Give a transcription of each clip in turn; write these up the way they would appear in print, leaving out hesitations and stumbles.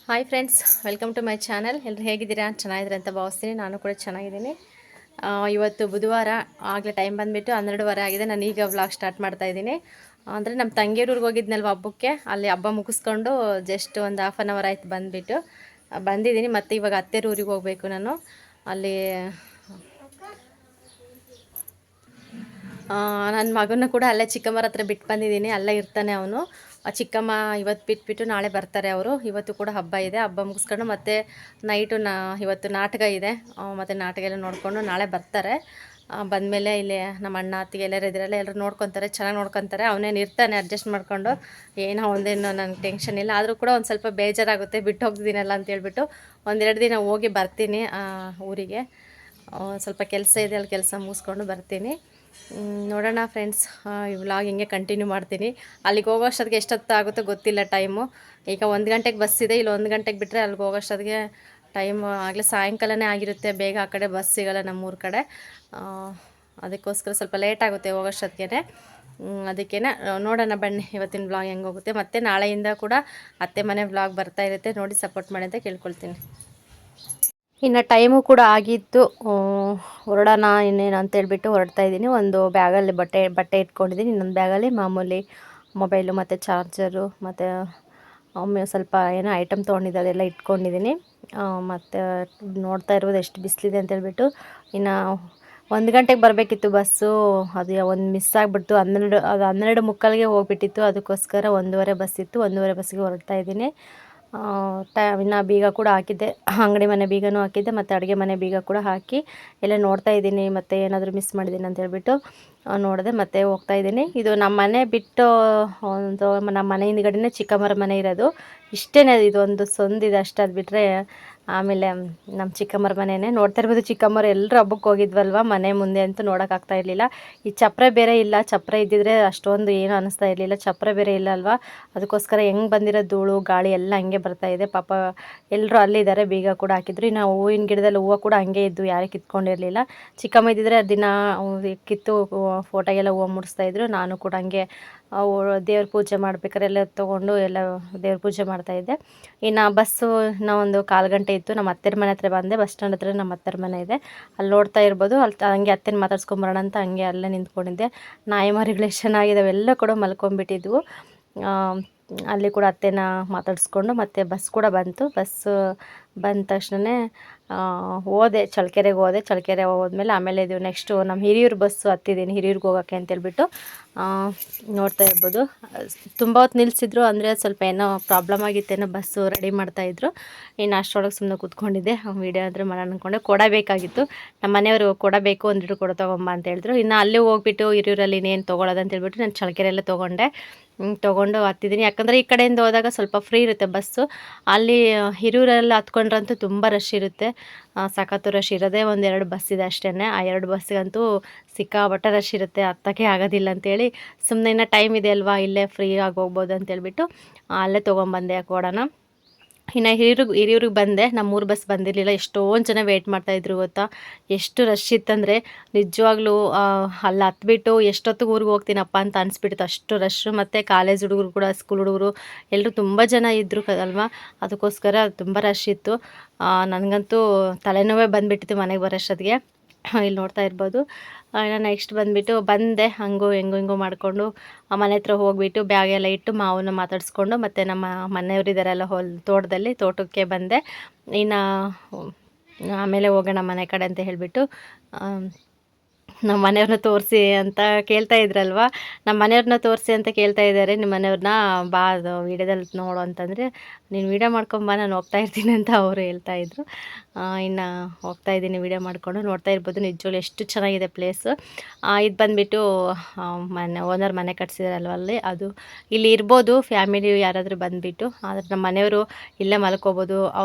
Hi friends, welcome to my channel. ಎಲ್ಲರೂ ಹೇಗಿದ್ದೀರಾ? ಚೆನ್ನಾಗಿದ್ದೀರಾ ಅಂತ ಭಾವಿಸ್ತೀನಿ. ನಾನು ಕೂಡ ಚೆನ್ನಾಗಿದ್ದೀನಿ. ಇವತ್ತು ಬುಧವಾರ, ಆಗಲೇ ಟೈಮ್ ಬಂದುಬಿಟ್ಟು 12:30 ಆಗಿದೆ. ನಾನು ಈಗ ವ್ಲಾಗ್ ಸ್ಟಾರ್ಟ್ ಮಾಡ್ತಾಯಿದ್ದೀನಿ. ಅಂದರೆ ನಮ್ಮ ತಂಗಿಯವ್ರಿಗೆ ಹೋಗಿದ್ನಲ್ವ ಹಬ್ಬಕ್ಕೆ, ಅಲ್ಲಿ ಹಬ್ಬ ಮುಗಿಸ್ಕೊಂಡು ಜಸ್ಟ್ ಒಂದು ಹಾಫ್ ಆನ್ ಅವರ್ ಆಯ್ತು ಬಂದುಬಿಟ್ಟು ಬಂದಿದ್ದೀನಿ. ಮತ್ತು ಇವಾಗ ಅತ್ತೆರ ಊರಿಗೆ ಹೋಗಬೇಕು ನಾನು. ಅಲ್ಲಿ ನನ್ನ ಮಗನ ಕೂಡ ಅಲ್ಲೇ ಚಿಕ್ಕಮ್ಮರ ಹತ್ರ ಬಿಟ್ಟು ಬಂದಿದ್ದೀನಿ. ಅಲ್ಲೇ ಇರ್ತಾನೆ ಅವನು. ಚಿಕ್ಕಮ್ಮ ಇವತ್ತು ಬಿಟ್ಬಿಟ್ಟು ನಾಳೆ ಬರ್ತಾರೆ ಅವರು. ಇವತ್ತು ಕೂಡ ಹಬ್ಬ ಇದೆ. ಹಬ್ಬ ಮುಗಿಸ್ಕೊಂಡು ಮತ್ತೆ ನೈಟು ಇವತ್ತು ನಾಟಕ ಇದೆ. ಮತ್ತು ನಾಟಕ ಎಲ್ಲ ನೋಡಿಕೊಂಡು ನಾಳೆ ಬರ್ತಾರೆ. ಬಂದಮೇಲೆ ಇಲ್ಲಿ ನಮ್ಮ ಅಣ್ಣ ಅತ್ತಿಗೆ ಎಲ್ಲರೂ ಇದ್ರಲ್ಲ, ಎಲ್ಲರೂ ನೋಡ್ಕೊತಾರೆ, ಚೆನ್ನಾಗಿ ನೋಡ್ಕೊತಾರೆ. ಅವನೇನು ಇರ್ತಾನೆ ಅಡ್ಜಸ್ಟ್ ಮಾಡ್ಕೊಂಡು. ಏನೋ ಒಂದೇನು ನನಗೆ ಟೆನ್ಷನ್ ಇಲ್ಲ. ಆದರೂ ಕೂಡ ಒಂದು ಸ್ವಲ್ಪ ಬೇಜಾರಾಗುತ್ತೆ, ಬಿಟ್ಟು ಹೋಗ್ತಿದ್ದೀನಲ್ಲ ಅಂತೇಳ್ಬಿಟ್ಟು. ಒಂದೆರಡು ದಿನ ಹೋಗಿ ಬರ್ತೀನಿ ಊರಿಗೆ. ಸ್ವಲ್ಪ ಕೆಲಸ ಇದೆ, ಅಲ್ಲಿ ಕೆಲಸ ಮುಗಿಸ್ಕೊಂಡು ಬರ್ತೀನಿ. ನೋಡೋಣ ಫ್ರೆಂಡ್ಸ್, ಈ ವ್ಲಾಗ್ ಹಿಂಗೆ ಕಂಟಿನ್ಯೂ ಮಾಡ್ತೀನಿ. ಅಲ್ಲಿಗೆ ಹೋಗೋ ಅಷ್ಟೊತ್ತಿಗೆ ಎಷ್ಟೊತ್ತು ಆಗುತ್ತೋ ಗೊತ್ತಿಲ್ಲ ಟೈಮು. ಈಗ 1 ಗಂಟೆಗೆ ಬಸ್ ಇದೆ. ಇಲ್ಲಿ 1 ಗಂಟೆಗೆ ಬಿಟ್ಟರೆ ಅಲ್ಲಿಗೆ ಹೋಗೋ ಅಷ್ಟೊತ್ತಿಗೆ ಟೈಮ್ ಆಗಲೇ ಸಾಯಂಕಾಲನೇ ಆಗಿರುತ್ತೆ. ಬೇಗ ಆ ಕಡೆ ಬಸ್ ಸಿಗೋಲ್ಲ ನಮ್ಮೂರ ಕಡೆ. ಅದಕ್ಕೋಸ್ಕರ ಸ್ವಲ್ಪ ಲೇಟ್ ಆಗುತ್ತೆ ಹೋಗೋಷ್ಟೊತ್ತಿಗೆ. ಅದಕ್ಕೇ ನೋಡೋಣ ಬನ್ನಿ ಇವತ್ತಿನ ವ್ಲಾಗ್ ಹೆಂಗೆ ಹೋಗುತ್ತೆ. ಮತ್ತು ನಾಳೆಯಿಂದ ಕೂಡ ಅತ್ತೆ ಮನೆ ವ್ಲಾಗ್ ಬರ್ತಾ ಇರುತ್ತೆ. ನೋಡಿ ಸಪೋರ್ಟ್ ಮಾಡಿ ಅಂತ ಕೇಳ್ಕೊಳ್ತೀನಿ. ಇನ್ನು ಟೈಮು ಕೂಡ ಆಗಿತ್ತು, ಹೊರಡೋಣ ಇನ್ನೇನು ಅಂತೇಳ್ಬಿಟ್ಟು ಹೊರಡ್ತಾ ಇದ್ದೀನಿ. ಒಂದು ಬ್ಯಾಗಲ್ಲಿ ಬಟ್ಟೆ ಇಟ್ಕೊಂಡಿದ್ದೀನಿ. ಇನ್ನೊಂದು ಬ್ಯಾಗಲ್ಲಿ ಮಾಮೂಲಿ ಮೊಬೈಲು ಮತ್ತು ಚಾರ್ಜರು ಮತ್ತು ಒಮ್ಮೆ ಸ್ವಲ್ಪ ಏನೋ ಐಟಮ್ ತೊಗೊಂಡಿದ್ದೆ ಅದೆಲ್ಲ ಇಟ್ಕೊಂಡಿದ್ದೀನಿ. ಮತ್ತು ನೋಡ್ತಾ ಇರ್ಬೋದು ಎಷ್ಟು ಬಿಸಿಲಿದೆ ಅಂತೇಳ್ಬಿಟ್ಟು. ಇನ್ನು 1 ಗಂಟೆಗೆ ಬರಬೇಕಿತ್ತು ಬಸ್ಸು, ಅದು ಒಂದು ಮಿಸ್ ಆಗಿಬಿಡ್ತು. 12:45ಗೆ ಹೋಗ್ಬಿಟ್ಟಿತ್ತು. ಅದಕ್ಕೋಸ್ಕರ 1:15 ಬಸ್ ಇತ್ತು. 1:15 ಬಸ್ಸಿಗೆ ಹೊರಡ್ತಾ ಇದ್ದೀನಿ. ಇನ್ನು ಬೀಗ ಕೂಡ ಹಾಕಿದ್ದೆ, ಅಂಗಡಿ ಮನೆ ಬೀಗನೂ ಹಾಕಿದ್ದೆ ಮತ್ತು ಅಡುಗೆ ಮನೆ ಬೀಗ ಕೂಡ ಹಾಕಿ ಎಲ್ಲ ನೋಡ್ತಾ ಇದ್ದೀನಿ. ಮತ್ತು ಏನಾದರೂ ಮಿಸ್ ಮಾಡಿದ್ದೀನಿ ಅಂತ ಹೇಳ್ಬಿಟ್ಟು ನೋಡಿದೆ, ಮತ್ತೆ ಹೋಗ್ತಾ ಇದ್ದೀನಿ. ಇದು ನಮ್ಮ ಮನೆ ಬಿಟ್ಟು ಒಂದು ನಮ್ಮ ಮನೆ ಹಿಂದ್ಗಡೆನೇ ಚಿಕ್ಕಮ್ಮರ ಮನೆ ಇರೋದು. ಇಷ್ಟೇ, ಇದೊಂದು ಸಂದಿದೆ ಅಷ್ಟೇ. ಅದು ಬಿಟ್ಟರೆ ಆಮೇಲೆ ನಮ್ಮ ಚಿಕ್ಕಮ್ಮರ ಮನೆಯೇ. ನೋಡ್ತಾ ಇರ್ಬೋದು, ಚಿಕ್ಕಮ್ಮರು ಎಲ್ಲರೂ ಹಬ್ಬಕ್ಕೆ ಹೋಗಿದ್ವಲ್ವ, ಮನೆ ಮುಂದೆ ಅಂತೂ ನೋಡೋಕ್ಕಾಗ್ತಾ ಇರಲಿಲ್ಲ. ಈ ಚಪ್ಪರೆ ಬೇರೆ ಇಲ್ಲ. ಚಪ್ಪರೆ ಇದ್ದಿದ್ರೆ ಅಷ್ಟೊಂದು ಏನು ಅನ್ನಿಸ್ತಾ ಇರಲಿಲ್ಲ. ಚಪ್ಪರೆ ಬೇರೆ ಇಲ್ಲ ಅಲ್ವಾ, ಅದಕ್ಕೋಸ್ಕರ ಹೆಂಗೆ ಬಂದಿರೋ ಧೂಳು ಗಾಳಿ ಎಲ್ಲ ಹಂಗೆ ಬರ್ತಾ ಇದೆ. ಪಾಪ ಎಲ್ಲರೂ ಅಲ್ಲಿದ್ದಾರೆ, ಬೀಗ ಕೂಡ ಹಾಕಿದ್ರು. ಇನ್ನು ಹೂವಿನ ಗಿಡದಲ್ಲಿ ಹೂವು ಕೂಡ ಹಂಗೆ ಇದ್ದು, ಯಾರೇ ಕಿತ್ಕೊಂಡಿರಲಿಲ್ಲ. ಚಿಕ್ಕಮ್ಮ ಇದ್ದಿದ್ರೆ ದಿನ ಕಿತ್ತು ಫೋಟೋಗೆಲ್ಲ ಹೂವು ಮುಡಿಸ್ತಾಯಿದ್ರು. ನಾನು ಕೂಡ ಹಂಗೆ ದೇವ್ರ ಪೂಜೆ ಮಾಡ್ಬೇಕಾದ್ರೆ ಎಲ್ಲ ತೊಗೊಂಡು ಎಲ್ಲ ದೇವ್ರ ಪೂಜೆ ಮಾಡ್ತಾಯಿದ್ದೆ. ಇನ್ನು ಬಸ್ಸು ಇನ್ನೂ ಒಂದು 1/4 ಗಂಟೆ ಇತ್ತು. ನಮ್ಮ ಅತ್ತೆರ ಮನೆ ಹತ್ರ ಬಂದೆ. ಬಸ್ ಸ್ಟ್ಯಾಂಡ್ ಹತ್ರ ನಮ್ಮ ಅತ್ತೆರ ಮನೆ ಇದೆ. ಅಲ್ಲಿ ನೋಡ್ತಾ ಇರ್ಬೋದು. ಅಲ್ಲಿ ಹಂಗೆ ಅತ್ತೆನ ಮಾತಾಡ್ಸ್ಕೊಂಬರೋಣ ಅಂತ ಹಂಗೆ ಅಲ್ಲೇ ನಿಂತ್ಕೊಂಡಿದ್ದೆ. ನಾಯಿ ಮರಿಗಳು ಎಷ್ಟು ಚೆನ್ನಾಗಿದ್ದಾವೆ, ಎಲ್ಲ ಕೂಡ ಮಲ್ಕೊಂಡ್ಬಿಟ್ಟಿದ್ವು. ಅಲ್ಲಿ ಕೂಡ ಅತ್ತೆನ ಮಾತಾಡಿಸ್ಕೊಂಡು ಮತ್ತೆ ಬಸ್ ಕೂಡ ಬಂತು. ಬಸ್ಸು ಬಂದ ತಕ್ಷಣವೇ ಹೋದೆ, ಚಳ್ಳಕೆರೆಗೆ ಹೋದೆ. ಚಳ್ಳಕೆರೆ ಹೋದ್ಮೇಲೆ ಆಮೇಲೆ ಇದು ನೆಕ್ಸ್ಟು ನಮ್ಮ ಹಿರಿಯೂರು ಬಸ್ಸು ಹತ್ತಿದ್ದೀನಿ, ಹಿರಿಯೂರಿಗೆ ಹೋಗೋಕ್ಕೆ ಅಂತೇಳ್ಬಿಟ್ಟು. ನೋಡ್ತಾ ಇರ್ಬೋದು, ತುಂಬ ಹೊತ್ತು ನಿಲ್ಲಿಸಿದ್ರು. ಅಂದರೆ ಸ್ವಲ್ಪ ಏನೋ ಪ್ರಾಬ್ಲಮ್ ಆಗಿತ್ತೇನೋ, ಬಸ್ಸು ರೆಡಿ ಮಾಡ್ತಾಯಿದ್ರು. ಇನ್ನು ಅಷ್ಟರೊಳಗೆ ಸುಮ್ಮನೆ ಕೂತ್ಕೊಂಡಿದ್ದೆ. ವೀಡಿಯೋ ಆದರೆ ಮಾಡೋಣ ಅಂದ್ಕೊಂಡೆ. ಕೊಡಬೇಕಾಗಿತ್ತು, ನಮ್ಮ ಮನೆಯವರು ಕೊಡಬೇಕು, 1 ಲೀಟ್ರ್ ಕೊಡ ತೊಗೊಂಬ ಅಂತ ಹೇಳಿದ್ರು. ಇನ್ನು ಅಲ್ಲೇ ಹೋಗ್ಬಿಟ್ಟು ಹಿರಿಯೂರಲ್ಲಿ ಇನ್ನೇನು ತೊಗೊಳೋದು ಅಂತೇಳ್ಬಿಟ್ಟು ನಾನು ಚಳ್ಳಕೆರೆಯಲ್ಲೇ ತೊಗೊಂಡು ಹತ್ತಿದ್ದೀನಿ. ಯಾಕಂದರೆ ಈ ಕಡೆಯಿಂದ ಹೋದಾಗ ಸ್ವಲ್ಪ ಫ್ರೀ ಇರುತ್ತೆ ಬಸ್ಸು. ಅಲ್ಲಿ ಹಿರಿಯೂರಲ್ಲಿ ಹತ್ಕೊಂಡ್ರಂತೂ ತುಂಬ ರಶ್ ಇರುತ್ತೆ, ಸಖತ್ತು ರಶ್ ಇರೋದೇ 1-2 ಬಸ್ ಇದೆ ಅಷ್ಟೇ. ಆ 2 ಬಸ್ಸಿಗಂತೂ ಸಿಕ್ಕಾಪಟ್ಟೆ ರಶ್ ಇರುತ್ತೆ, ಹತ್ತೋಕ್ಕೆ ಆಗೋದಿಲ್ಲ ಅಂತೇಳಿ ಸುಮ್ಮನೆ ಇನ್ನೂ ಟೈಮ್ ಇದೆ ಅಲ್ವಾ, ಇಲ್ಲೇ ಫ್ರೀಯಾಗಿ ಹೋಗ್ಬೋದು ಅಂತೇಳ್ಬಿಟ್ಟು ಅಲ್ಲೇ ತೊಗೊಂಬಂದೆ ಕೊಡೋಣ. ಇನ್ನು ಹಿರಿಯೂರಿಗೆ ಬಂದೆ. ನಮ್ಮ 3 ಬಸ್ ಬಂದಿರಲಿಲ್ಲ. ಎಷ್ಟೊಂದು ಜನ ವೆಯ್ಟ್ ಮಾಡ್ತಾಯಿದ್ರು ಗೊತ್ತಾ. ಎಷ್ಟು ರಶ್ ಇತ್ತಂದರೆ ನಿಜವಾಗ್ಲೂ ಅಲ್ಲಿ ಹತ್ಬಿಟ್ಟು ಎಷ್ಟೊತ್ತಿಗೆ ಊರಿಗೆ ಹೋಗ್ತೀನಪ್ಪ ಅಂತ ಅನಿಸ್ಬಿಟ್ಟಿತ್ತು, ಅಷ್ಟು ರಶ್ಶು. ಮತ್ತು ಕಾಲೇಜ್ ಹುಡುಗರು ಕೂಡ, ಸ್ಕೂಲ್ ಹುಡುಗರು ಎಲ್ಲರೂ ತುಂಬ ಜನ ಇದ್ದರು ಅಲ್ವಾ, ಅದಕ್ಕೋಸ್ಕರ ತುಂಬ ರಶ್ ಇತ್ತು. ನನಗಂತೂ ತಲೆನೋವೇ ಬಂದುಬಿಟ್ಟಿತ್ತು ಮನೆಗೆ ಬರೋಷ್ಟೊತ್ತಿಗೆ. ಇಲ್ಲಿ ನೋಡ್ತಾ ಇರ್ಬೋದು. ಇನ್ನು ನೆಕ್ಸ್ಟ್ ಬಂದುಬಿಟ್ಟು ಬಂದೆ, ಹೆಂಗೋ ಮಾಡಿಕೊಂಡು ಮನೆ ಹತ್ರ ಹೋಗಿಬಿಟ್ಟು ಬ್ಯಾಗೆಲ್ಲ ಇಟ್ಟು ಮಾವನ್ನ ಮಾತಾಡಿಸ್ಕೊಂಡು, ಮತ್ತು ನಮ್ಮ ಮನೆಯವರಿದ್ದಾರೆಲ್ಲ ತೋಟಕ್ಕೆ ಬಂದೆ. ಇನ್ನು ಆಮೇಲೆ ಹೋಗೋಣ ಮನೆ ಕಡೆ ಅಂತ ಹೇಳಿಬಿಟ್ಟು ನಮ್ಮ ಮನೆಯವ್ರನ್ನ ತೋರಿಸಿ ಅಂತ ಕೇಳ್ತಾ ಇದ್ರಲ್ವ, ನಮ್ಮ ಮನೆಯವ್ರನ್ನ ತೋರಿಸಿ ಅಂತ ಕೇಳ್ತಾ ಇದ್ದಾರೆ. ನಿಮ್ಮ ಮನೆಯವ್ರನ್ನ ಬಾ ಅದು ವೀಡಿಯೋದಲ್ಲಿ ನೋಡು ಅಂತಂದರೆ, ನೀನು ವೀಡಿಯೋ ಮಾಡ್ಕೊಂಬ, ನಾನು ಹೋಗ್ತಾ ಇರ್ತೀನಿ ಅಂತ ಅವರು ಹೇಳ್ತಾಯಿದ್ರು. ಇನ್ನು ಹೋಗ್ತಾ ಇದ್ದೀನಿ ವೀಡಿಯೋ ಮಾಡಿಕೊಂಡು. ನೋಡ್ತಾ ಇರ್ಬೋದು, ನಿಜವಾಗ್ಲೂ ಎಷ್ಟು ಚೆನ್ನಾಗಿದೆ ಪ್ಲೇಸು. ಇದು ಬಂದುಬಿಟ್ಟು ಓನರ್ ಮನೆ ಕಟ್ಸಿದಾರಲ್ವ ಅಲ್ಲಿ, ಅದು ಇಲ್ಲಿ ಇರ್ಬೋದು ಫ್ಯಾಮಿಲಿ ಯಾರಾದರೂ ಬಂದುಬಿಟ್ಟು. ಆದರೆ ನಮ್ಮ ಮನೆಯವರು ಇಲ್ಲೇ ಮಲ್ಕೋಬೋದು.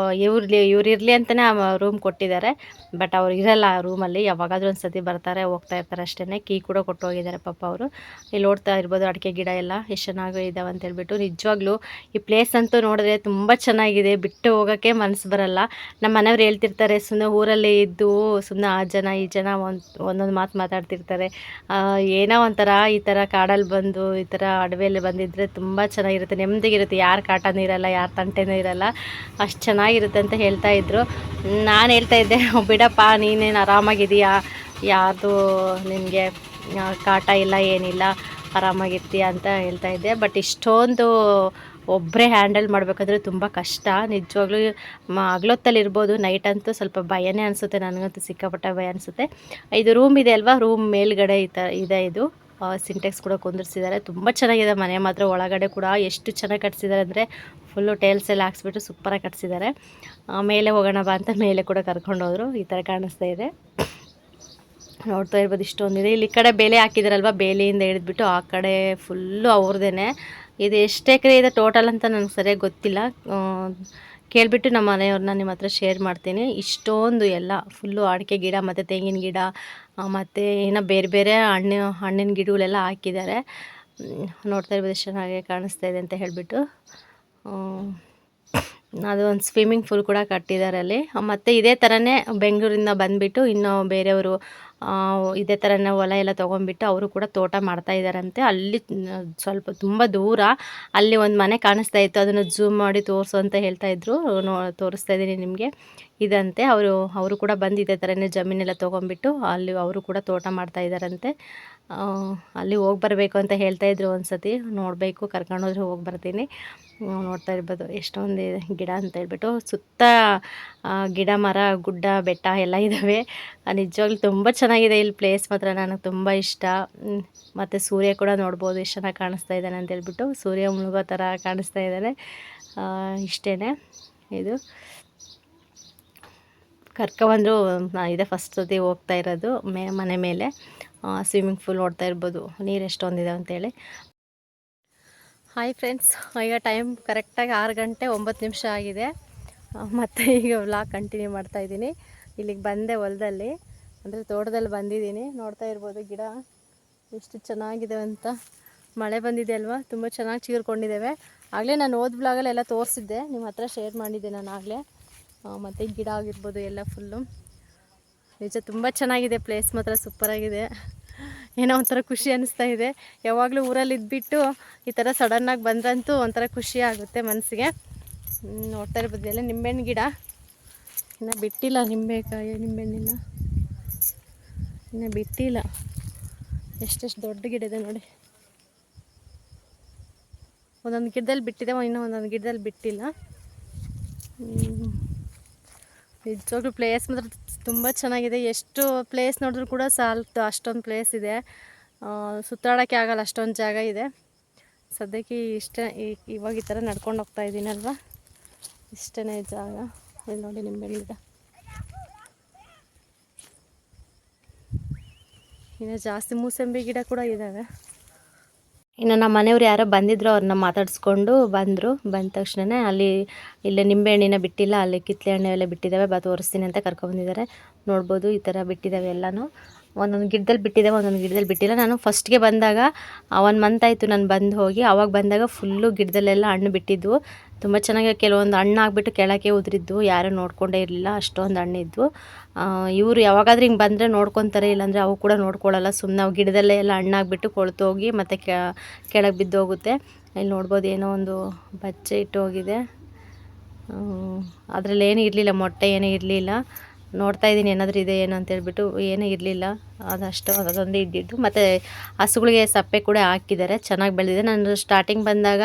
ಇವ್ರು ಇರಲಿ ಅಂತಲೇ ರೂಮ್ ಕೊಟ್ಟಿದ್ದಾರೆ. ಬಟ್ ಅವ್ರು ಇರಲ್ಲ ಆ ರೂಮಲ್ಲಿ, ಯಾವಾಗಾದರೂ ಒಂದು ಸತಿ ಬರ್ತಾರೆ ಹೋಗ್ತಾರೆ ಹೋಗ್ತಾ ಇರ್ತಾರೆ ಅಷ್ಟೇ. ಕೀ ಕೂಡ ಕೊಟ್ಟು ಹೋಗಿದ್ದಾರೆ ಪಾಪ ಅವರು. ಇಲ್ಲಿ ನೋಡ್ತಾ ಇರ್ಬೋದು ಅಡಿಕೆ ಗಿಡ ಎಲ್ಲ ಎಷ್ಟು ಚೆನ್ನಾಗಿ ಇದಾವೆ ಅಂತ ಹೇಳ್ಬಿಟ್ಟು. ನಿಜವಾಗ್ಲೂ ಈ ಪ್ಲೇಸ್ ಅಂತೂ ನೋಡಿದ್ರೆ ತುಂಬ ಚೆನ್ನಾಗಿದೆ, ಬಿಟ್ಟು ಹೋಗೋಕ್ಕೆ ಮನಸ್ಸು ಬರಲ್ಲ. ನಮ್ಮ ಮನೆಯವ್ರು ಹೇಳ್ತಿರ್ತಾರೆ, ಸುಮ್ಮನೆ ಊರಲ್ಲಿ ಇದ್ದು ಸುಮ್ಮನೆ ಆ ಜನ ಈ ಜನ ಒಂದೊಂದು ಮಾತು ಮಾತಾಡ್ತಿರ್ತಾರೆ. ಏನೋ ಒಂಥರ ಈ ಥರ ಕಾಡಲ್ಲಿ ಬಂದು ಈ ಥರ ಅಡವಿಯಲ್ಲಿ ಬಂದಿದ್ದರೆ ತುಂಬ ಚೆನ್ನಾಗಿರುತ್ತೆ, ನೆಮ್ಮದಿಗಿರುತ್ತೆ. ಯಾರು ಕಾಟನೂ ಇರಲ್ಲ, ಯಾರು ತಂಟೆನೂ ಇರಲ್ಲ, ಅಷ್ಟು ಚೆನ್ನಾಗಿರುತ್ತೆ ಅಂತ ಹೇಳ್ತಾ ಇದ್ರು. ನಾನು ಹೇಳ್ತಾ ಇದ್ದೆ, ಬಿಡಪ್ಪ ನೀನೇನು ಆರಾಮಾಗಿದೆಯಾ, ಯಾವುದು ನಿನಗೆ ಕಾಟ ಇಲ್ಲ ಏನಿಲ್ಲ, ಆರಾಮಾಗಿರ್ತೀಯ ಅಂತ ಹೇಳ್ತಾ ಇದ್ದೆ. ಬಟ್ ಇಷ್ಟೊಂದು ಒಬ್ಬರೇ ಹ್ಯಾಂಡಲ್ ಮಾಡಬೇಕಾದ್ರೆ ತುಂಬ ಕಷ್ಟ ನಿಜವಾಗ್ಲೂ. ಹಗಲೊತ್ತಲ್ಲಿ ಇರ್ಬೋದು, ನೈಟ್ ಅಂತೂ ಸ್ವಲ್ಪ ಭಯನೇ ಅನಿಸುತ್ತೆ, ನನಗಂತೂ ಸಿಕ್ಕಾಪಟ್ಟೆ ಭಯ ಅನಿಸುತ್ತೆ. ಇದು ರೂಮ್ ಇದೆ ಅಲ್ವಾ, ರೂಮ್ ಮೇಲ್ಗಡೆ ಇದೆ ಇದು. ಸಿಂಟೆಕ್ಸ್ ಕೂಡ ಕುಂದಿರ್ಸಿದ್ದಾರೆ, ತುಂಬ ಚೆನ್ನಾಗಿದೆ ಮನೆ ಮಾತ್ರ. ಒಳಗಡೆ ಕೂಡ ಎಷ್ಟು ಚೆನ್ನಾಗಿ ಕಟ್ಸಿದ್ದಾರೆ ಅಂದರೆ ಫುಲ್ಲು ಟೇಲ್ಸ್ ಎಲ್ಲ ಹಾಕ್ಸ್ಬಿಟ್ಟು ಸೂಪರಾಗಿ ಕಟ್ಸಿದ್ದಾರೆ. ಮೇಲೆ ಹೋಗೋಣ ಬಾ ಅಂತ ಮೇಲೆ ಕೂಡ ಕರ್ಕೊಂಡು ಹೋದರು. ಈ ಥರ ಕಾಣಿಸ್ತಾ ಇದೆ, ನೋಡ್ತಾ ಇರ್ಬೋದು. ಇಷ್ಟೊಂದಿದೆ. ಇಲ್ಲಿ ಈ ಕಡೆ ಬೇಲೆ ಹಾಕಿದಾರಲ್ವ, ಬೇಲಿಯಿಂದ ಹಿಡಿದ್ಬಿಟ್ಟು ಆ ಕಡೆ ಫುಲ್ಲು ಅವ್ರದ್ದೇ. ಇದು ಎಷ್ಟು ಎಕರೆ ಇದೆ ಟೋಟಲ್ ಅಂತ ನನಗೆ ಸರಿಯಾಗಿ ಗೊತ್ತಿಲ್ಲ, ಕೇಳಿಬಿಟ್ಟು ನಮ್ಮ ಮನೆಯವ್ರನ್ನ ನಿಮ್ಮ ಹತ್ರ ಶೇರ್ ಮಾಡ್ತೀನಿ. ಇಷ್ಟೊಂದು ಎಲ್ಲ ಫುಲ್ಲು ಅಡಿಕೆ ಗಿಡ ಮತ್ತು ತೆಂಗಿನ ಗಿಡ ಮತ್ತು ಏನೋ ಬೇರೆ ಬೇರೆ ಹಣ್ಣಿನ ಗಿಡಗಳೆಲ್ಲ ಹಾಕಿದ್ದಾರೆ. ನೋಡ್ತಾ ಇರ್ಬೋದು ಎಷ್ಟು ಚೆನ್ನಾಗಿ ಕಾಣಿಸ್ತಾ ಇದೆ ಅಂತ ಹೇಳಿಬಿಟ್ಟು. ಅದು ಒಂದು ಸ್ವಿಮ್ಮಿಂಗ್ ಪೂಲ್ ಕೂಡ ಕಟ್ಟಿದ್ದಾರೆ ಅಲ್ಲಿ. ಮತ್ತು ಇದೇ ಥರನೇ ಬೆಂಗಳೂರಿಂದ ಬಂದುಬಿಟ್ಟು ಇನ್ನೂ ಬೇರೆಯವರು ಇದೇ ಥರನೇ ಹೊಲ ಎಲ್ಲ ತೊಗೊಂಡ್ಬಿಟ್ಟು ಅವರು ಕೂಡ ತೋಟ ಮಾಡ್ತಾ ಇದ್ದಾರಂತೆ. ಅಲ್ಲಿ ಸ್ವಲ್ಪ ತುಂಬ ದೂರ ಅಲ್ಲಿ ಒಂದು ಮನೆ ಕಾಣಿಸ್ತಾ ಇತ್ತು, ಅದನ್ನು ಝೂಮ್ ಮಾಡಿ ತೋರಿಸು ಅಂತ ಹೇಳ್ತಾಯಿದ್ರು. ತೋರಿಸ್ತಾ ಇದ್ದೀನಿ ನಿಮಗೆ. ಇದಂತೆ ಅವರು ಕೂಡ ಬಂದು ಇದೇ ಥರನೇ ಜಮೀನೆಲ್ಲ ತೊಗೊಂಡ್ಬಿಟ್ಟು ಅಲ್ಲಿ ಅವರು ಕೂಡ ತೋಟ ಮಾಡ್ತಾ ಇದ್ದಾರಂತೆ. ಅಲ್ಲಿ ಹೋಗಿ ಬರಬೇಕು ಅಂತ ಹೇಳ್ತಾಯಿದ್ರು. ಒಂದು ಸತಿ ನೋಡಬೇಕು, ಕರ್ಕೊಂಡೋದ್ರೆ ಹೋಗಿ ಬರ್ತೀನಿ. ನೋಡ್ತಾ ಇರ್ಬೋದು ಎಷ್ಟೊಂದು ಗಿಡ ಅಂತ ಹೇಳ್ಬಿಟ್ಟು. ಸುತ್ತ ಗಿಡ ಮರ ಗುಡ್ಡ ಬೆಟ್ಟ ಎಲ್ಲ ಇದ್ದಾವೆ. ನಿಜವಾಗ್ಲೂ ತುಂಬ ಚೆನ್ನಾಗಿದೆ ಇಲ್ಲಿ ಪ್ಲೇಸ್ ಮಾತ್ರ, ನನಗೆ ತುಂಬ ಇಷ್ಟ. ಮತ್ತು ಸೂರ್ಯ ಕೂಡ ನೋಡ್ಬೋದು ಎಷ್ಟು ಚೆನ್ನಾಗಿ ಕಾಣಿಸ್ತಾ ಇದ್ದಾನೆ ಅಂತ ಹೇಳ್ಬಿಟ್ಟು. ಸೂರ್ಯ ಮುಳುಗೋ ಥರ ಕಾಣಿಸ್ತಾ ಇದ್ದಾನೆ. ಇಷ್ಟೇ ಇದು ಕರ್ಕೊಬಂದರು. ಇದೇ ಫಸ್ಟ್ ಸತಿ ಹೋಗ್ತಾ ಇರೋದು ಮನೆ ಮೇಲೆ. ಸ್ವಿಮ್ಮಿಂಗ್ ಪೂಲ್ ನೋಡ್ತಾ ಇರ್ಬೋದು, ನೀರು ಎಷ್ಟೊಂದಿದೆ ಅಂತೇಳಿ. ಹಾಯ್ ಫ್ರೆಂಡ್ಸ್, ಈಗ ಟೈಮ್ ಕರೆಕ್ಟಾಗಿ 6 ಗಂಟೆ 9 ನಿಮಿಷ ಆಗಿದೆ. ಮತ್ತು ಈಗ ವ್ಲಾಗ್ ಕಂಟಿನ್ಯೂ ಮಾಡ್ತಾಯಿದ್ದೀನಿ. ಇಲ್ಲಿಗೆ ಬಂದೆ, ಹೊಲದಲ್ಲಿ ಅಂದರೆ ತೋಟದಲ್ಲಿ ಬಂದಿದ್ದೀನಿ. ನೋಡ್ತಾ ಇರ್ಬೋದು ಗಿಡ ಎಷ್ಟು ಚೆನ್ನಾಗಿದೆ ಅಂತ. ಮಳೆ ಬಂದಿದೆ ಅಲ್ವಾ, ತುಂಬ ಚೆನ್ನಾಗಿ ಚೀರ್ಕೊಂಡಿದ್ದೇವೆ. ಆಗಲೇ ನಾನು ಓದ್ ಬ್ಲಾಗಲ್ಲಿ ಎಲ್ಲ ತೋರಿಸಿದ್ದೆ, ನಿಮ್ಮ ಹತ್ರ ಶೇರ್ ಮಾಡಿದ್ದೆ ನಾನು ಆಗಲೇ. ಮತ್ತು ಗಿಡ ಆಗಿರ್ಬೋದು ಎಲ್ಲ ಫುಲ್ಲು ನಿಜ ತುಂಬ ಚೆನ್ನಾಗಿದೆ ಪ್ಲೇಸ್ ಮಾತ್ರ, ಸೂಪರಾಗಿದೆ. ಏನೋ ಒಂಥರ ಖುಷಿ ಅನ್ನಿಸ್ತಾ ಇದೆ. ಯಾವಾಗಲೂ ಊರಲ್ಲಿ ಇದ್ಬಿಟ್ಟು ಈ ಥರ ಸಡನ್ನಾಗಿ ಬಂದ್ರಂತೂ ಒಂಥರ ಖುಷಿ ಆಗುತ್ತೆ ಮನಸ್ಸಿಗೆ. ನೋಡ್ತಾ ಇರ್ಬೋದು ಎಲ್ಲ ನಿಂಬೆಹಣ್ಣು ಗಿಡ ಇನ್ನೂ ಬಿಟ್ಟಿಲ್ಲ, ನಿಂಬೆಹಣ್ಣಿನ ಇನ್ನೂ ಬಿಟ್ಟಿಲ್ಲ. ಎಷ್ಟೆಷ್ಟು ದೊಡ್ಡ ಗಿಡ ಇದೆ ನೋಡಿ. ಒಂದೊಂದು ಗಿಡದಲ್ಲಿ ಬಿಟ್ಟಿದೆ, ಇನ್ನೂ ಒಂದೊಂದು ಗಿಡದಲ್ಲಿ ಬಿಟ್ಟಿಲ್ಲ. ನಿಜವಾಗ್ಲೂ ಪ್ಲೇಸ್ ಮಾತ್ರ ತುಂಬ ಚೆನ್ನಾಗಿದೆ. ಎಷ್ಟು ಪ್ಲೇಸ್ ನೋಡಿದ್ರೂ ಕೂಡ ಸಾಲ್ತು, ಅಷ್ಟೊಂದು ಪ್ಲೇಸ್ ಇದೆ. ಸುತ್ತಾಡೋಕ್ಕೆ ಆಗಲ್ಲ, ಅಷ್ಟೊಂದು ಜಾಗ ಇದೆ. ಸದ್ಯಕ್ಕೆ ಇವಾಗ ಈ ಥರ ನಡ್ಕೊಂಡು ಹೋಗ್ತಾ ಇದ್ದೀನಲ್ವ, ಇಷ್ಟೇ ಜಾಗ. ಇಲ್ಲಿ ನೋಡಿ ನಿಂಬೆಹಣ್ಣು ಗಿಡ. ಇನ್ನು ಜಾಸ್ತಿ ಮೂಸಂಬಿ ಗಿಡ ಕೂಡ ಇದ್ದಾವೆ. ಇನ್ನು ನಮ್ಮ ಮನೆಯವ್ರು ಯಾರೋ ಬಂದಿದ್ರು, ಅವ್ರನ್ನ ಮಾತಾಡಿಸ್ಕೊಂಡು ಬಂದ ತಕ್ಷಣ ಇಲ್ಲೇ ನಿಂಬೆಹಣ್ಣಿನ ಬಿಟ್ಟಿಲ್ಲ, ಅಲ್ಲಿ ಕಿತ್ತಳೆ ಹಣ್ಣು ಎಲ್ಲ ಬಿಟ್ಟಿದ್ದಾವೆ, ತೋರಿಸ್ತೀನಿ ಅಂತ ಕರ್ಕೊಂಡ್ಬಂದಿದ್ದಾರೆ. ನೋಡ್ಬೋದು ಈ ಥರ ಬಿಟ್ಟಿದ್ದಾವೆ ಎಲ್ಲನೂ. ಒಂದೊಂದು ಗಿಡದಲ್ಲಿ ಬಿಟ್ಟಿದ್ದಾವೆ, ಒಂದೊಂದು ಗಿಡದಲ್ಲಿ ಬಿಟ್ಟಿಲ್ಲ. ನಾನು ಫಸ್ಟ್ಗೆ ಬಂದಾಗ 1 ಮಂತ್ ಆಯಿತು ನಾನು ಬಂದು ಹೋಗಿ. ಆವಾಗ ಬಂದಾಗ ಫುಲ್ಲು ಗಿಡದಲ್ಲೆಲ್ಲ ಹಣ್ಣು ಬಿಟ್ಟಿದ್ವು, ತುಂಬ ಚೆನ್ನಾಗಿ. ಕೆಲವೊಂದು ಹಣ್ಣು ಆಗಿಬಿಟ್ಟು ಕೆಳಕ್ಕೆ ಉದುರಿದ್ವು, ಯಾರೂ ನೋಡ್ಕೊಂಡೇ ಇರಲಿಲ್ಲ, ಅಷ್ಟೊಂದು ಹಣ್ಣಿದ್ವು. ಇವರು ಯಾವಾಗಾದ್ರೂ ಹಿಂಗೆ ಬಂದರೆ ನೋಡ್ಕೊತಾರೆ, ಇಲ್ಲಾಂದರೆ ಅವು ಕೂಡ ನೋಡ್ಕೊಳ್ಳಲ್ಲ. ಸುಮ್ಮನೆ ಅವು ಗಿಡದಲ್ಲೇ ಎಲ್ಲ ಹಣ್ಣಾಗಿಬಿಟ್ಟು ಕೊಳ್ತೋಗಿ ಮತ್ತು ಕೆಳಗೆ ಬಿದ್ದೋಗುತ್ತೆ. ಇಲ್ಲಿ ನೋಡ್ಬೋದು ಏನೋ ಒಂದು ಬಚ್ಚೆ ಇಟ್ಟು ಹೋಗಿದೆ, ಅದರಲ್ಲಿ ಏನೂ ಇರಲಿಲ್ಲ, ಮೊಟ್ಟೆ ಏನೂ ಇರಲಿಲ್ಲ. ನೋಡ್ತಾ ಇದ್ದೀನಿ ಏನಾದರೂ ಇದೆ ಏನು ಅಂತೇಳ್ಬಿಟ್ಟು, ಏನೂ ಇರಲಿಲ್ಲ. ಅದೊಂದೇ ಇದ್ದಿದ್ದು. ಮತ್ತು ಹಸುಗಳಿಗೆ ಸಪ್ಪೆ ಕೂಡ ಹಾಕಿದ್ದಾರೆ, ಚೆನ್ನಾಗಿ ಬೆಳೆದಿದೆ. ನಾನು ಸ್ಟಾರ್ಟಿಂಗ್ ಬಂದಾಗ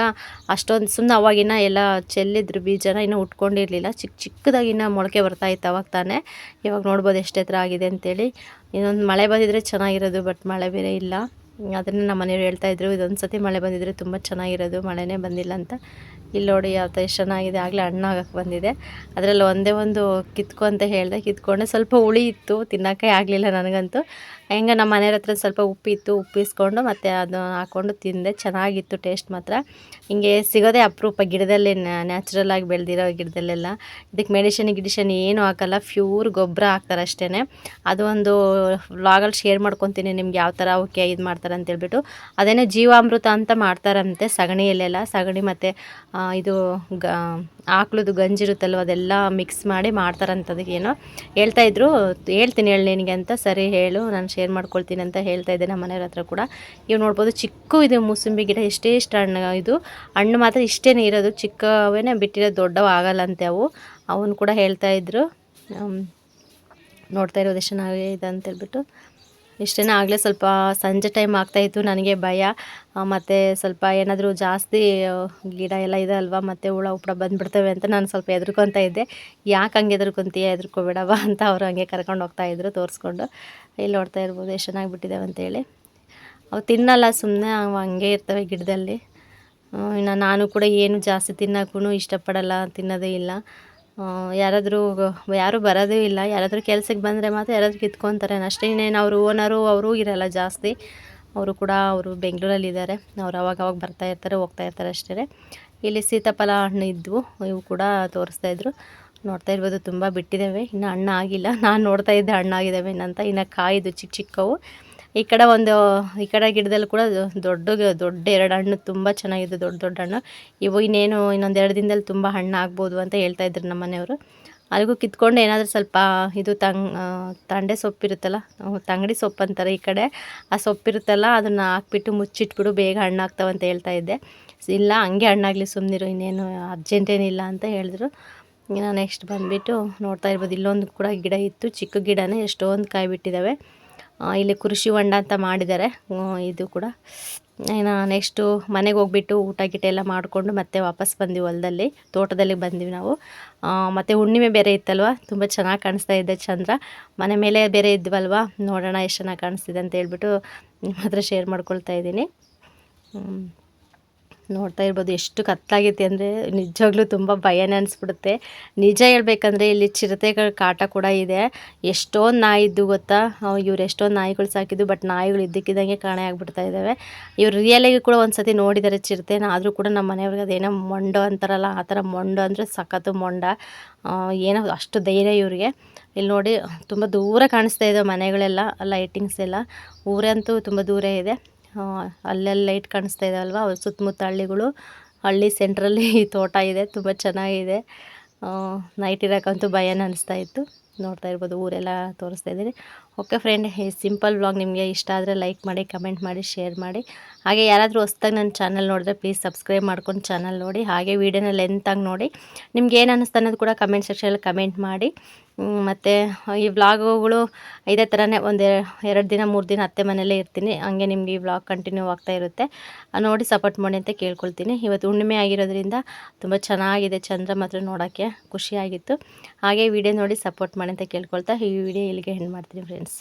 ಅಷ್ಟೊಂದು ಸುಮ್ಮನೆ ಅವಾಗಿನ ಎಲ್ಲ ಚೆಲ್ಲಿದ್ರು ಬೀಜನ, ಇನ್ನೂ ಉಟ್ಕೊಂಡಿರಲಿಲ್ಲ. ಚಿಕ್ಕದಾಗಿನ ಮೊಳಕೆ ಬರ್ತಾಯಿತ್ತು ಅವಾಗ ತಾನೇ. ಇವಾಗ ನೋಡ್ಬೋದು ಎಷ್ಟು ಎತ್ತರ ಆಗಿದೆ ಅಂತೇಳಿ. ಇನ್ನೊಂದು ಮಳೆ ಬಂದಿದ್ರೆ ಚೆನ್ನಾಗಿರೋದು, ಬಟ್ ಮಳೆ ಬೇರೆ ಇಲ್ಲ. ಅದನ್ನು ನಮ್ಮ ಮನೆಯವ್ರು ಹೇಳ್ತಾಯಿದ್ರು, ಇದೊಂದು ಸತಿ ಮಳೆ ಬಂದಿದ್ರೆ ತುಂಬ ಚೆನ್ನಾಗಿರೋದು, ಮಳೆನೇ ಬಂದಿಲ್ಲ ಅಂತ. ಇಲ್ಲಿ ನೋಡಿ ಯಾವ ಥರ ಎಷ್ಟು ಚೆನ್ನಾಗಿದೆ, ಆಗಲೇ ಹಣ್ಣಾಗಕ್ಕೆ ಬಂದಿದೆ. ಅದರಲ್ಲಿ ಒಂದೇ ಒಂದು ಕಿತ್ಕೊ ಅಂತ ಹೇಳಿದೆ, ಕಿತ್ಕೊಂಡೆ. ಸ್ವಲ್ಪ ಹುಳಿ ಇತ್ತು, ತಿನ್ನೋಕ್ಕೆ ಆಗಲಿಲ್ಲ ನನಗಂತೂ. ಹೆಂಗೆ ನಮ್ಮ ಮನೆಯವ್ರ ಹತ್ರ ಸ್ವಲ್ಪ ಉಪ್ಪಿತ್ತು, ಉಪ್ಪಿಸ್ಕೊಂಡು ಮತ್ತು ಅದು ಹಾಕ್ಕೊಂಡು ತಿಂದೆ. ಚೆನ್ನಾಗಿತ್ತು ಟೇಸ್ಟ್ ಮಾತ್ರ. ಹಿಂಗೆ ಸಿಗೋದೇ ಅಪರೂಪ, ಗಿಡದಲ್ಲಿ ನ್ಯಾಚುರಲ್ ಆಗಿ ಬೆಳೆದಿರೋ ಗಿಡದಲ್ಲೆಲ್ಲ. ಇದಕ್ಕೆ ಗಿಡಿಷನ್ ಏನೂ ಹಾಕಲ್ಲ, ಪ್ಯೂರ್ ಗೊಬ್ಬರ ಹಾಕ್ತಾರೆ ಅಷ್ಟೇ. ಅದು ಒಂದು ವ್ಲಾಗಲ್ಲಿ ಶೇರ್ ಮಾಡ್ಕೊತೀನಿ ನಿಮ್ಗೆ ಯಾವ ಥರ ಅವಕ್ಕೆ ಇದು ಮಾಡ್ತಾರೆ ಅಂತೇಳ್ಬಿಟ್ಟು. ಅದೇನೇ ಜೀವಾಮೃತ ಅಂತ ಮಾಡ್ತಾರಂತೆ ಸಗಣಿಯಲ್ಲೆಲ್ಲ. ಸಗಣಿ ಮತ್ತು ಇದು ಆಕಳದು ಗಂಜಿರುತ್ತಲ್ವ, ಅದೆಲ್ಲ ಮಿಕ್ಸ್ ಮಾಡಿ ಮಾಡ್ತಾರಂತದಕ್ಕೆ ಏನೋ ಹೇಳ್ತಾಯಿದ್ರು. ಹೇಳ್ತೀನಿ ಹೇಳಿ ನಿನಗೆ ಅಂತ. ಸರಿ ಹೇಳು, ನಾನು ಶೇರ್ ಮಾಡ್ಕೊಳ್ತೀನಿ ಅಂತ ಹೇಳ್ತಾಯಿದ್ದೆ ನಮ್ಮ ಮನೆಯವ್ರ ಹತ್ರ ಕೂಡ. ಇವು ನೋಡ್ಬೋದು ಚಿಕ್ಕ ಇದು ಮೂಸಂಬಿ ಗಿಡ, ಎಷ್ಟೆಷ್ಟು ಹಣ್ಣು, ಇದು ಹಣ್ಣು ಮಾತ್ರ ಇಷ್ಟೇ ಇರೋದು, ಚಿಕ್ಕವೇ ಬಿಟ್ಟಿರೋದು, ದೊಡ್ಡವು ಆಗಲ್ಲಂತೆ ಅವು. ಅವನು ಕೂಡ ಹೇಳ್ತಾಯಿದ್ರು. ನೋಡ್ತಾ ಇರೋದು ಎಷ್ಟು ಚೆನ್ನಾಗಿದೆ ಅಂತೇಳ್ಬಿಟ್ಟು. ಇಷ್ಟೇ ಆಗಲೇ ಸ್ವಲ್ಪ ಸಂಜೆ ಟೈಮ್ ಆಗ್ತಾಯಿತ್ತು, ನನಗೆ ಭಯ. ಮತ್ತು ಸ್ವಲ್ಪ ಏನಾದರೂ ಜಾಸ್ತಿ ಗಿಡ ಎಲ್ಲ ಇದೆ ಅಲ್ವಾ, ಮತ್ತು ಹುಳ ಉಪ್ಪಳ ಬಂದುಬಿಡ್ತವೆ ಅಂತ ನಾನು ಸ್ವಲ್ಪ ಹೆದರ್ಕೊತಾ ಇದ್ದೆ. ಯಾಕೆ ಹಂಗೆ ಹೆದರ್ಕೊತೀಯ, ಹೆದರ್ಕೋಬೇಡವ ಅಂತ ಅವರು ಹಂಗೆ ಕರ್ಕೊಂಡು ಹೋಗ್ತಾಯಿದ್ರು ತೋರಿಸ್ಕೊಂಡು. ಇಲ್ಲಿ ನೋಡ್ತಾ ಇರ್ಬೋದು ಎಷ್ಟು ಚೆನ್ನಾಗಿಬಿಟ್ಟಿದ್ದಾವೆ ಅಂತೇಳಿ. ಅವು ತಿನ್ನಲ್ಲ, ಸುಮ್ಮನೆ ಅವು ಹಂಗೆ ಇರ್ತವೆ ಗಿಡದಲ್ಲಿ. ಇನ್ನು ನಾನು ಕೂಡ ಏನು ಜಾಸ್ತಿ ತಿನ್ನೋಕ್ಕೂ ಇಷ್ಟಪಡಲ್ಲ, ತಿನ್ನೋದೇ ಇಲ್ಲ. ಯಾರಾದರೂ ಯಾರೂ ಬರೋದೇ ಇಲ್ಲ. ಯಾರಾದರೂ ಕೆಲ್ಸಕ್ಕೆ ಬಂದರೆ ಮಾತ್ರ ಯಾರಾದರೂ ಕಿತ್ಕೊತಾರೆ ಅಷ್ಟೇ. ಇನ್ನೇನು ಅವರು ಓನರು ಅವರೂ ಇರೋಲ್ಲ ಜಾಸ್ತಿ. ಅವರು ಬೆಂಗಳೂರಲ್ಲಿದ್ದಾರೆ. ಅವ್ರು ಅವಾಗ ಬರ್ತಾಯಿರ್ತಾರೆ, ಹೋಗ್ತಾಯಿರ್ತಾರೆ ಅಷ್ಟೇ. ಇಲ್ಲಿ ಸೀತಾಫಲ ಹಣ್ಣು ಇದ್ವು, ಇವು ಕೂಡ ತೋರಿಸ್ತಾಯಿದ್ರು. ನೋಡ್ತಾ ಇರ್ಬೋದು ತುಂಬ ಬಿಟ್ಟಿದ್ದಾವೆ, ಇನ್ನು ಹಣ್ಣು ಆಗಿಲ್ಲ. ನಾನು ನೋಡ್ತಾ ಇದ್ದೆ ಹಣ್ಣಾಗಿದ್ದಾವೆ ಇನ್ನಂತ. ಇನ್ನು ಕಾಯಿದು ಚಿಕ್ಕ ಚಿಕ್ಕವು. ಈ ಕಡೆ ಗಿಡದಲ್ಲಿ ಕೂಡ ದೊಡ್ಡ 2 ಹಣ್ಣು ತುಂಬ ಚೆನ್ನಾಗಿದೆ, ದೊಡ್ಡ ಹಣ್ಣು. ಇವು ಇನ್ನೊಂದು 2 ದಿನದಲ್ಲಿ ತುಂಬ ಹಣ್ಣು ಆಗ್ಬೋದು ಅಂತ ಹೇಳ್ತಾಯಿದ್ರು ನಮ್ಮ ಮನೆಯವರು. ಅಲ್ಲಿಗೂ ಕಿತ್ಕೊಂಡು ಏನಾದರೂ ಸ್ವಲ್ಪ ಇದು ತಂಡೆ ಸೊಪ್ಪಿರುತ್ತಲ್ಲ, ತಂಗಡಿ ಸೊಪ್ಪು ಅಂತಾರೆ ಈ ಕಡೆ, ಆ ಸೊಪ್ಪಿರುತ್ತಲ್ಲ ಅದನ್ನು ಹಾಕ್ಬಿಟ್ಟು ಮುಚ್ಚಿಟ್ಬಿಡು, ಬೇಗ ಹಣ್ಣಾಗ್ತಾವಂತ ಹೇಳ್ತಾಯಿದ್ದೆ. ಇಲ್ಲ ಹಂಗೆ ಹಣ್ಣಾಗಲಿ, ಸುಮ್ಮನಿರು, ಇನ್ನೇನು ಅರ್ಜೆಂಟೇನಿಲ್ಲ ಅಂತ ಹೇಳಿದ್ರು. ಇನ್ನು ನೆಕ್ಸ್ಟ್ ಬಂದುಬಿಟ್ಟು ನೋಡ್ತಾ ಇರ್ಬೋದು, ಇಲ್ಲೊಂದು ಕೂಡ ಗಿಡ ಇತ್ತು, ಚಿಕ್ಕ ಗಿಡನೇ, ಎಷ್ಟೊಂದು ಕಾಯಿ ಬಿಟ್ಟಿದ್ದಾವೆ. ಇಲ್ಲಿ ಕೃಷಿ ಹೊಂಡ ಅಂತ ಮಾಡಿದ್ದಾರೆ. ಇದು ಕೂಡ ಇನ್ನು ನೆಕ್ಸ್ಟು ಮನೆಗೆ ಹೋಗ್ಬಿಟ್ಟು ಊಟ ಗೀಟ ಎಲ್ಲ ಮಾಡಿಕೊಂಡು ಮತ್ತೆ ವಾಪಸ್ ಬಂದ್ವಿ, ತೋಟದಲ್ಲಿ ಬಂದ್ವಿ ನಾವು. ಮತ್ತು ಹುಣ್ಣಿಮೆ ಬೇರೆ ಇತ್ತಲ್ವ, ತುಂಬ ಚೆನ್ನಾಗಿ ಕಾಣಿಸ್ತಾ ಇದೆ ಚಂದ್ರ. ಮನೆ ಮೇಲೆ ಬೇರೆ ಇದ್ವಲ್ವ, ನೋಡೋಣ ಎಷ್ಟು ಚೆನ್ನಾಗಿ ಕಾಣಿಸ್ತಿದೆ ಅಂತ ಹೇಳ್ಬಿಟ್ಟು ನಿಮ್ಮ ಹತ್ರ ಶೇರ್ ಮಾಡ್ಕೊಳ್ತಾ ಇದ್ದೀನಿ. ನೋಡ್ತಾ ಇರ್ಬೋದು ಎಷ್ಟು ಕತ್ತಲಾಗೈತಿ ಅಂದರೆ ನಿಜವಾಗ್ಲೂ ತುಂಬ ಭಯನೇ ಅನಿಸ್ಬಿಡುತ್ತೆ. ನಿಜ ಹೇಳ್ಬೇಕಂದ್ರೆ ಇಲ್ಲಿ ಚಿರತೆಗಳ ಕಾಟ ಕೂಡ ಇದೆ. ಎಷ್ಟೊಂದು ನಾಯಿ ಇದ್ದು ಗೊತ್ತಾ, ಇವ್ರು ಎಷ್ಟೊಂದು ನಾಯಿಗಳು ಸಾಕಿದ್ದು, ಬಟ್ ನಾಯಿಗಳು ಇದ್ದಕ್ಕಿದ್ದಂಗೆ ಕಾಣೆ ಆಗಿಬಿಡ್ತಾ ಇದ್ದಾವೆ. ಇವ್ರು ರಿಯಲಾಗಿ ಕೂಡ ಒಂದು ಸತಿ ನೋಡಿದ್ದಾರೆ ಚಿರತೆನ, ಆದರೂ ಕೂಡ ನಮ್ಮ ಮನೆಯವ್ರಿಗೆ ಅದೇನೋ ಮೊಂಡು ಅಂತಾರಲ್ಲ, ಆ ಥರ ಮೊಂಡು ಅಂದರೆ ಸಖತ್ತು ಮೊಂಡ. ಏನೋ ಅಷ್ಟು ಧೈರ್ಯ ಇವ್ರಿಗೆ. ಇಲ್ಲಿ ನೋಡಿ ತುಂಬ ದೂರ ಕಾಣಿಸ್ತಾ ಇದ್ದಾವೆ ಮನೆಗಳೆಲ್ಲ, ಲೈಟಿಂಗ್ಸ್ ಎಲ್ಲ. ಊರಂತೂ ತುಂಬ ದೂರ ಇದೆ. ಅಲ್ಲೆಲ್ಲ ಲೈಟ್ ಕಾಣಿಸ್ತಾ ಇದ್ದಾವಲ್ವ, ಅವ್ರ ಸುತ್ತಮುತ್ತ ಹಳ್ಳಿಗಳು, ಹಳ್ಳಿ ಸೆಂಟ್ರಲ್ಲಿ ಈ ತೋಟ ಇದೆ, ತುಂಬ ಚೆನ್ನಾಗಿದೆ. ನೈಟ್ ಇರೋಕ್ಕಂತೂ ಭಯನೇ ಅನಿಸ್ತಾ ಇತ್ತು. ನೋಡ್ತಾ ಇರ್ಬೋದು, ಊರೆಲ್ಲ ತೋರಿಸ್ತಾ ಇದ್ದೀನಿ. ಓಕೆ ಫ್ರೆಂಡ್, ಈ ಸಿಂಪಲ್ ವ್ಲಾಗ್ ನಿಮಗೆ ಇಷ್ಟ ಆದರೆ ಲೈಕ್ ಮಾಡಿ, ಕಮೆಂಟ್ ಮಾಡಿ, ಶೇರ್ ಮಾಡಿ. ಹಾಗೆ ಯಾರಾದರೂ ಹೊಸ್ದಾಗಿ ನನ್ನ ಚಾನಲ್ ನೋಡಿದ್ರೆ ಪ್ಲೀಸ್ ಸಬ್ಸ್ಕ್ರೈಬ್ ಮಾಡ್ಕೊಂಡು ಚಾನಲ್ ನೋಡಿ. ಹಾಗೆ ವೀಡಿಯೋನ ಲೆಂತಾಗಿ ನೋಡಿ. ನಿಮ್ಗೆ ಏನು ಅನ್ನಿಸ್ತು ಅನ್ನೋದು ಕೂಡ ಕಮೆಂಟ್ ಸೆಕ್ಷನಲ್ಲಿ ಕಮೆಂಟ್ ಮಾಡಿ. ಮತ್ತು ಈ ವ್ಲಾಗುಗಳು ಇದೇ ಥರನೇ 2 ದಿನ 3 ದಿನ ಅತ್ತೆ ಮನೆಯಲ್ಲೇ ಇರ್ತೀನಿ. ಹಂಗೆ ನಿಮಗೆ ಈ ವ್ಲಾಗ್ ಕಂಟಿನ್ಯೂ ಆಗ್ತಾ ಇರುತ್ತೆ. ನೋಡಿ ಸಪೋರ್ಟ್ ಮಾಡಿ ಅಂತ ಕೇಳ್ಕೊಳ್ತೀನಿ. ಇವತ್ತು ಹುಣ್ಣಿಮೆ ಆಗಿರೋದ್ರಿಂದ ತುಂಬ ಚೆನ್ನಾಗಿದೆ ಚಂದ್ರ ಮಾತ್ರ, ನೋಡೋಕ್ಕೆ ಖುಷಿಯಾಗಿತ್ತು. ಹಾಗೆ ವಿಡಿಯೋ ನೋಡಿ ಸಪೋರ್ಟ್ ಮಾಡಿ ಅಂತ ಕೇಳ್ಕೊಳ್ತಾ ಈ ವಿಡಿಯೋ ಇಲ್ಲಿಗೆ ಎಂಡ್ ಮಾಡ್ತೀನಿ ಫ್ರೆಂಡ್ಸ್.